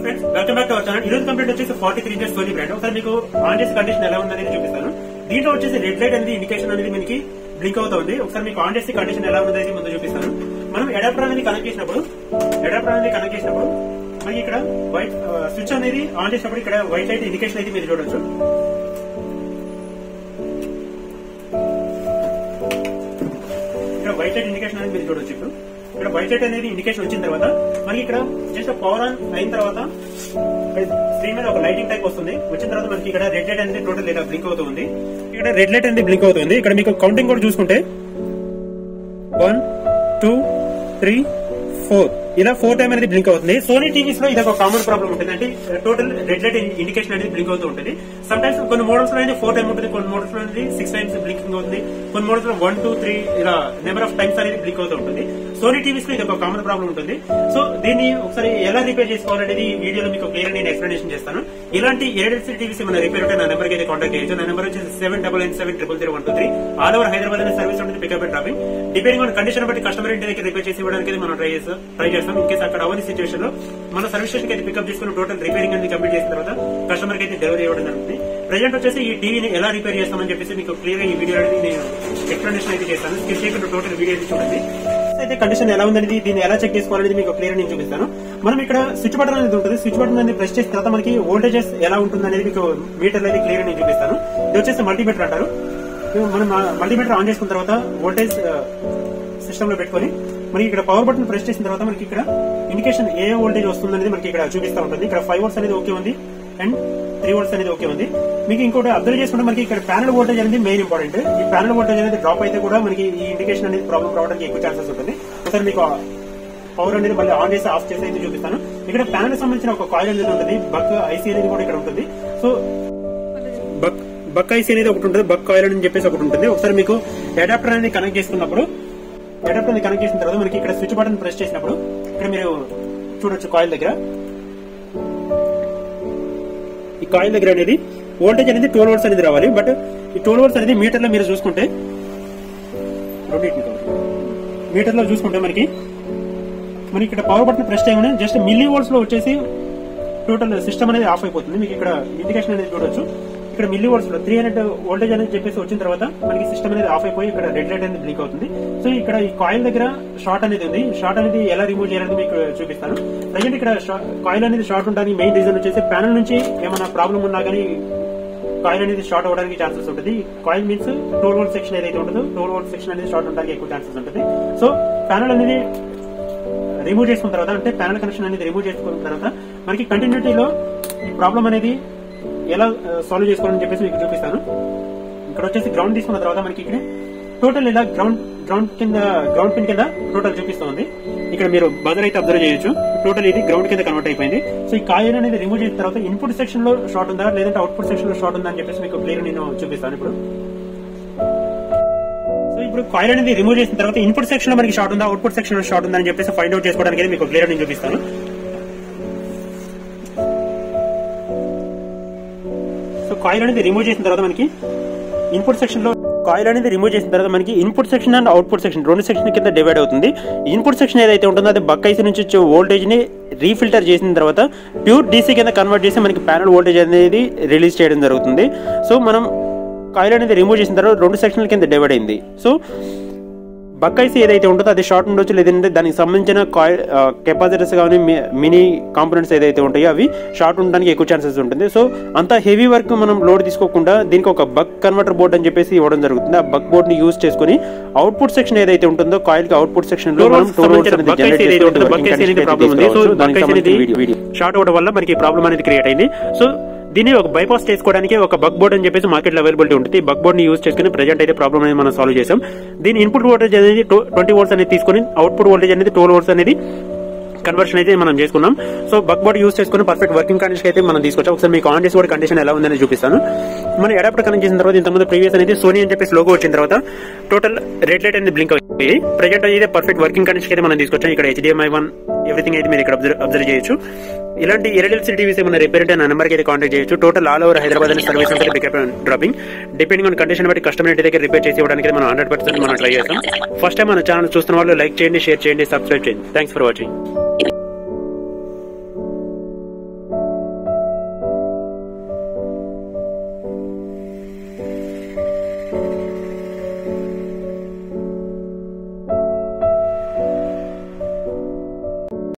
Friends welcome back to our channel. ఈరోజు complete వచ్చేసి 43 inches Sony brand. ఒకసారి మీకు ఆన్ చేసే కండిషన్ ఎలా ఉందనేది చూపిస్తాను. దీంట్లో వచ్చేసి రెడ్ లైట్ అనేది ఇండికేషన్ అనేది మనకి బ్లింక్ అవుతుంది. ఒకసారి మీకు ఆన్ చేసే కండిషన్ ఎలా ఉందనేది ముందు చూపిస్తాను. మనం అడాప్టర్ అనేది కనెక్ట్ చేసినప్పుడు మనకి ఇక్కడ వైట్ స్విచ్ అనేది ఆన్ చేసినప్పుడు ఇక్కడ వైట్ లైట్ ఇండికేషన్ అయితే మీరు చూడొచ్చు. ఇక్కడ వైట్ లైట్ ఇండికేషన్ అనేది మీరు చూడొచ్చు. ఇక్కడ వైట్ లైట్ అనేది ఇండికేషన్ వచ్చిన తర్వాత మనకి ఇక్కడ జస్ట్ పవర్ ఆన్ అయిన తర్వాత స్క్రీన్ మీద ఒక లైటింగ్ టైప్ వస్తుంది. వచ్చిన తర్వాత మనకి ఇక్కడ రెడ్ లైట్ అనేది టోటల్ ఇలా బ్లింక్ అవుతుంది. ఇక్కడ రెడ్ లైట్ అనేది బ్లింక్ అవుతుంది. ఇక్కడ మీకు కౌంటింగ్ కూడా చూసుకుంటే 1 2 3 4 ఇలా 4 టైం అనేది బ్లింక్ అవుతుంది. సోనీ టీవీస్ లో ఇది ఒక కామన్ ప్రాబ్లం ఉంటుంది. అంటే టోటల్ రెడ్ లైట్ ఇండికేషన్ అనేది బ్లింక్ అవుతూ ఉంటుంది. సమ్ టైమ్స్ కొన్ని మోడల్స్ లో అయితే 4 టైం ఉంటుంది, కొన్ని మోడల్స్ లో 6 టైమ్స్ బ్లింకింగ్ అవుతుంది, కొన్ని మోడల్స్ లో 1 2 3 ఇలా నెంబర్ ఆఫ్ టైమ్స్ అనేది బ్లింక్ అవుతూ ఉంటుంది. సోనీ టీవీస్ లో ఇది ఒక కామన్ ప్రాబ్లం ఉంటుంది. సో దీన్ని ఒకసారి ఎలా రిపేర్ చేసుకోవాలనేది ఈ వీడియోలో మీకు క్లియర్ నేను ఎక్స్ప్లెనేషన్ చేస్తాను. ఇలాంటి ఏడెల్సీ టీవీస్ మన రిపేర్ ఉంటే నా నెంబర్ కి అయితే కాంటాక్ట్ చేయొచ్చు. నా నెంబర్ వచ్చేసి 7997000123. ఆల్ ఓవర్ హైదరాబాద్ అనే సర్వీస్ ఉంటుంది, pickup and dropping. Depending on condition బట్టి కస్టమర్ ఇంటి దగ్గర రిపేర్ చేసి ఇవ్వడానికి మనం ట్రై చేస్తాం. ఇన్ కేసు అక్కడ అవన్నీ సిచువేషన్ లో మన సర్వీస్ స్టేషన్ అయితే పికప్ చేసుకుని టోటల్ రిపేరింగ్ అనేది కంప్లీట్ చేసిన తర్వాత కస్టమర్ కి అయితే డెలివరీ ఇవ్వడం జరుగుతుంది. ప్రెజెంట్ వచ్చేసి ఈ టీవీని ఎలా రిపేర్ చేస్తామని చెప్పేసి మీకు క్లియర్ గా ఈ వీడియో అనేది నేను ఎక్స్ప్లెనేషన్ అయితే చేస్తాను. స్కిప్ చేయకుండా టోటల్ వీడియో అయితే చూడండి. అయితే కండిషన్ ఎలా ఉందనేది, దీన్ని ఎలా చెక్ చేసుకోవాలనేది మీకు క్లియర్ నేను చూపిస్తాను. మనం ఇక్కడ స్విచ్ బటన్ అనేది ఉంటుంది. స్విచ్ బటన్ అనేది ప్రెస్ చేసిన తర్వాత మనకి వోల్టేజెస్ ఎలా ఉంటుంది అనేది మీకు మీటర్ అనేది క్లియర్ నేను చూపిస్తాను. ఇది వచ్చేసి మల్టీమీటర్ అంటారు. మనం మల్టీమీటర్ ఆన్ చేసుకున్న తర్వాత వోల్టేజ్ సిస్టమ్ లో పెట్టుకుని మనకి ఇక్కడ పవర్ బటన్ ప్రెస్ చేసిన తర్వాత మనకి ఇక్కడ ఇండికేషన్ ఏ వోల్టేజ్ వస్తుంది అనేది మనకి ఇక్కడ చూపిస్తూ ఉంటుంది. ఇక్కడ 5 వోల్ట్స్ అనేది ఓకే ఉంది అండ్ 3 వోల్ట్స్ అనేది ఓకే ఉంది. మీకు ఇంకోటి అబ్జర్వ్ చేసుకుంటే మనకి ఇక్కడ ప్యానల్ వోల్టేజ్ అనేది మెయిన్ ఇంపార్టెంట్. ఈ ప్యానల్ వోల్టేజ్ అనేది డ్రాప్ అయితే కూడా మనకి ఈ ఇండికేషన్ అనేది ప్రాబ్లం రావడానికి ఎక్కువ ఛాన్సెస్ ఉంటుంది. ఒకసారి మీకు పవర్ అనేది మళ్ళీ ఆన్ చేసి ఆఫ్ చేసి అయితే చూపిస్తాను. ఇక్కడ ప్యానల్ సంబంధించిన ఒక కాయిల్ అనేది ఉంటుంది. బక్ ఐసీ అనేది కూడా ఇక్కడ ఉంటుంది. సో బక్ ఐసీ అనేది ఒకటి ఉంటుంది, బక్ కాయిల్ అని చెప్పేసి ఒకటి ఉంటుంది. ఒకసారి మీకు అడాప్టర్ అనేది కనెక్ట్ చేసుకున్నప్పుడు అడాప్టర్ అనేది కనెక్ట్ చేసిన తర్వాత మనకి ఇక్కడ స్విచ్ బటన్ ప్రెస్ చేసినప్పుడు ఇక్కడ మీరు చూడొచ్చు కాయిల్ దగ్గర, ఈ కాయిల్ దగ్గర అనేది వోల్టేజ్ అనేది 12 వోల్ట్స్ అనేది రావాలి. బట్ ఈ 12 వోల్ట్స్ అనేది మీటర్ లో మీరు చూసుకుంటే మనకి ఇక్కడ పవర్ బటన్ ప్రెస్ చేయగానే జస్ట్ మిల్లీ వోల్ట్స్ లో వచ్చేసి టోటల్ సిస్టమ్ అనేది ఆఫ్ అయిపోతుంది. మీకు ఇక్కడ ఇండికేషన్ అనేది చూడొచ్చు. ఇక్కడ మిల్లీ వోల్ట్స్ లో 300 వోల్టేజ్ అనేది చెప్పేసి వచ్చిన తర్వాత మనకి సిస్టమ్ అనేది ఆఫ్ అయిపోయి ఇక్కడ రెడ్ లైట్ అనేది బ్లింక్ అవుతుంది. సో ఇక్కడ ఈ కాయిల్ దగ్గర షార్ట్ అనేది ఉంది. షార్ట్ అనేది ఎలా రిమూవ్ చేయాలని మీకు చూపిస్తాను. ప్రజెంట్ ఇక్కడ కాయిల్ అనేది షార్ట్ ఉండడానికి మెయిన్ రీజన్ వచ్చేసి ప్యానల్ నుంచి ఏమైనా ప్రాబ్లం ఉన్నా కానీ కాయిల్ అనేది షార్ట్ అవ్వడానికి ఛాన్సెస్ ఉంటుంది. కాయిల్ మీన్స్ 12 వోల్ట్ సెక్షన్ ఏదైతే ఉంటుందో 12 వోల్ట్ సెక్షన్ అనేది షార్ట్ ఉండడానికి ఎక్కువ ఛాన్సెస్ ఉంటుంది. సో ప్యానల్ అనేది రిమూవ్ చేసుకున్న తర్వాత, అంటే ప్యానల్ కనెక్షన్ అనేది రిమూవ్ చేసుకున్న తర్వాత మనకి కంటిన్యూటీలో ఈ ప్రాబ్లం అనేది ఎలా సాల్వ్ చేసుకోవాలని చెప్పేసి మీకు చూపిస్తాను. ఇక్కడ వచ్చేసి గ్రౌండ్ తీసుకున్న తర్వాత మనకి ఇక్కడ టోటల్ ఇలా గ్రౌండ్ పిన్ కింద టోటల్ చూపిస్తుంది. ఇక్కడ మీరు బజర్ అయితే అబ్జర్వ్ చేయొచ్చు. టోటల్ ఇది గ్రౌండ్ కింద కన్వర్ట్ అయిపోయింది. సో ఈ కాయిల్ అనేది రిమూవ్ చేసిన తర్వాత ఇన్పుట్ సెక్షన్ లో షార్ట్ ఉందా లేదంటే అవుట్పుట్ సెక్షన్ లో షార్ట్ ఉందా అని చెప్పేసి మీకు క్లియర్ నేను చూపిస్తాను. ఇప్పుడు కాయిల్ అనేది రిమూవ్ చేసిన తర్వాత ఇన్పుట్ సెక్షన్ లో మనకి షార్ట్ ఉందా అవుట్పుట్ సెక్షన్ లో షార్ట్ ఉందా అని చెప్పేసి ఫైండ్ అవుట్ చేసుకోవడానికి మీకు క్లియర్ నేను చూపిస్తాను. కాయిల్ అనేది రిమూవ్ చేసిన తర్వాత మనకి input section and output section 2 section కింద డివైడ్ అవుతుంది. ఇన్పుట్ సెక్షన్ ఏదైతే ఉంటుందో అది బక్ ఐసీ నుంచి వచ్చే వోల్టేజ్ ని రీఫిల్టర్ చేసిన తర్వాత ప్యూర్ డీసీ కింద కన్వర్ట్ చేసి మనకి ప్యానల్ వోల్టేజ్ అనేది రిలీజ్ చేయడం జరుగుతుంది. సో మనం కాయిల్ అనేది రిమూవ్ చేసిన తర్వాత 2 సెక్షన్ల కింద డివైడ్ అయింది. సో బక్ ఐసీ ఏదైతే ఉంటుందో అది షార్ట్ ఉండొచ్చు, లేదంటే దానికి సంబంధించిన కెపాసిటర్స్ కానీ మినీ కాంపోనెంట్స్ ఏదైతే ఉంటాయో అవి షార్ట్ ఉండడానికి ఎక్కువ ఛాన్సెస్ ఉంటుంది. సో అంత హెవీ వర్క్ మనం లోడ్ తీసుకోకుండా దీనికి ఒక బక్ కన్వర్టర్ బోర్డ్ అని చెప్పేసి ఇవ్వడం జరుగుతుంది. ఆ బక్ బోర్డ్ ని యూజ్ చేసుకుని అవుట్పుట్ సెక్షన్ ఏదైతే ఉంటుందో కాయిల్ కి అవుట్పుట్ సెక్షన్ లో షార్ట్ అవడం వల్ల మనకి ప్రాబ్లం అనేది క్రియేట్ అయింది. సో దీన్ని ఒక బైపాస్ చేసుకోవడానికి ఒక బక్ బోర్డ్ అని చెప్పేసి మార్కెట్ లో అవైలబిలిటీ ఉంటుంది. బక్ బోర్డ్ ని యూజ్ చేసుకుని ప్రెజెంట్ అయితే ప్రాబ్లం అనేది మనం సాల్వ్ చేసాం. దీని ఇన్పుట్ వోల్టేజ్ అనేది 20 వోల్ట్స్ అనేది తీసుకుని అవుట్పుట్ వోల్టేజ్ అనేది 12 వోల్ట్స్ అనేది కన్వర్షన్ అయితే మనం చేసుకున్నాం. సో బక్ బోర్డ్ యూజ్ చేసుకుని పర్ఫెక్ట్ వర్కింగ్ కండిషన్ అయితే మనం తీసుకొచ్చాం. ఒకసారి మీకు ఆన్ చేసి కూడా కండిషన్ ఎలా ఉందని చూపిస్తాను. మనం అడాప్టర్ కనెక్ట్ చేసిన తర్వాత ఇంతకుముందు ప్రీవియస్ అనేది సోనీ అని చెప్పేసి లోగో వచ్చిన తర్వాత టోటల్ రెడ్ లైట్ అనేది బ్లింక్ అవుతుంది. ప్రెజెంట్ అయితే పర్ఫెక్ట్ వర్కింగ్ కండిషన్ అయితే మనం తీసుకొచ్చాం. ఇక్కడ HDMI 1 ఎవ్రీథింగ్ అయితే మీరు ఇక్కడ అబ్జర్వ్ చేయొచ్చు. ఇలాంటి ఎల్ఎల్సీ టీవీస్ ఏమైనా రిపేర్ అంటే నా నెంబర్కి అయితే కాంటాక్ట్ చేయొచ్చు. టోటల్ ఆల్ ఓవర్ హైదరాబాద్ అనే సర్వీస్ ఉంటుంది, pickup and dropping. Depending on condition బట్టి కస్టమర్ ఇంటి దగ్గర రిపేర్ చేసి ఇవ్వడానికి మనం 100% మనం ట్రై చేస్తాం. ఫస్ట్ టైం మన ఛానల్ చూస్తున్న వాళ్ళు లైక్ చేయండి, షేర్ చేయండి, సబ్స్క్రైబ్ చేయండి. Thanks for watching. చూడండి